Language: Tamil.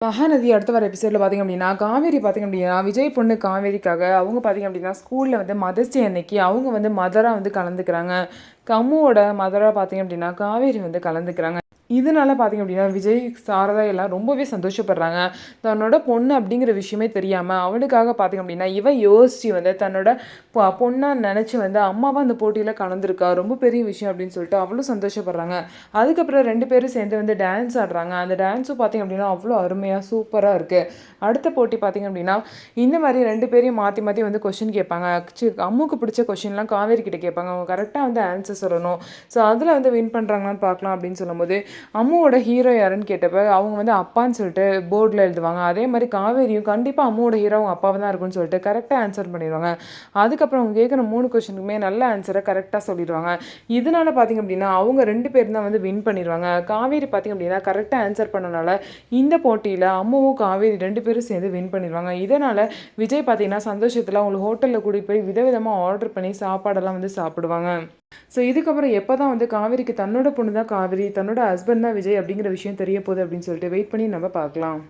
மகாநதி அடுத்த வர எபிசோடில் பார்த்திங்க அப்படின்னா, காவேரி பார்த்திங்க அப்படின்னா, விஜய் பொண்ணு காவேரிக்காக அவங்க பார்த்திங்க அப்படின்னா, ஸ்கூலில் வந்து மதர்ஸ் டே அன்னைக்கு அவங்க வந்து மதராக வந்து கலந்துக்கிறாங்க. கம்முவோட மதராக பார்த்திங்க அப்படின்னா, காவேரி வந்து கலந்துக்கிறாங்க. இதனால பார்த்திங்க அப்படின்னா, விஜய், சாரதா எல்லாம் ரொம்பவே சந்தோஷப்படுறாங்க. தன்னோட பொண்ணு அப்படிங்கிற விஷயமே தெரியாமல் அவனுக்காக பார்த்திங்க அப்படின்னா, இவன் யோசித்து வந்து தன்னோட பொண்ணாக நினச்சி வந்து அம்மாவாக அந்த போட்டியில் கலந்துருக்கா. ரொம்ப பெரிய விஷயம் அப்படின்னு சொல்லிட்டு அவ்வளோ சந்தோஷப்படுறாங்க. அதுக்கப்புறம் 2 பேரும் சேர்ந்து வந்து டான்ஸ் ஆடுறாங்க. அந்த டான்ஸும் பார்த்திங்க அப்படின்னா, அவ்வளோ அருமையாக சூப்பராக இருக்குது. அடுத்த போட்டி பார்த்திங்க அப்படின்னா, இந்த மாதிரி 2 பேரையும் மாற்றி மாற்றி வந்து கொஷின் கேட்பாங்க. அம்முக்கு பிடிச்ச கொஷின்லாம் காவேரி கிட்ட கேட்பாங்க. அவங்க கரெக்டாக வந்து ஆன்சர் சொல்லணும். ஸோ அதில் வந்து வின் பண்ணுறாங்களான்னு பார்க்கலாம் அப்படின்னு சொல்லும்போது, அம்முவோட ஹீரோ யாருன்னு கேட்டப்ப அவங்க வந்து அப்பான்னு சொல்லிட்டு போர்டில் எழுதுவாங்க. அதே மாதிரி காவேரியும் கண்டிப்பாக அம்முவோட ஹீரோ அவங்க அப்பாவை தான் இருக்குன்னு சொல்லிட்டு கரெக்டாக ஆன்சர் பண்ணிடுவாங்க. அதுக்கப்புறம் அவங்க கேட்குற 3 கொஷனுக்குமே நல்ல ஆன்சரை கரெக்டாக சொல்லிடுவாங்க. இதனால பார்த்திங்க அப்படின்னா, அவங்க 2 பேரும் தான் வந்து வின் பண்ணிடுவாங்க. காவேரி பார்த்திங்க அப்படின்னா கரெக்டாக ஆன்சர் பண்ணனால இந்த போட்டியில் அம்முவும் காவேரி 2 பேரும் சேர்ந்து வின் பண்ணிடுவாங்க. இதனால் விஜய் பார்த்திங்கன்னா சந்தோஷத்தில் அவங்களுக்கு ஹோட்டலில் கூட்டிகிட்டு போய் விதவிதமாக ஆர்டர் பண்ணி சாப்பாடெல்லாம் வந்து சாப்பிடுவாங்க. ஸோ இதுக்கப்புறம் எப்போ தான் வந்து காவேரிக்கு தன்னோட பொண்ணு தான் காவேரி, தன்னோட ஹஸ்பண்ட் தான் விஜய் அப்படிங்கிற விஷயம் தெரிய போகுது அப்படின்னு சொல்லிட்டு வெயிட் பண்ணி நம்ம பார்க்கலாம்.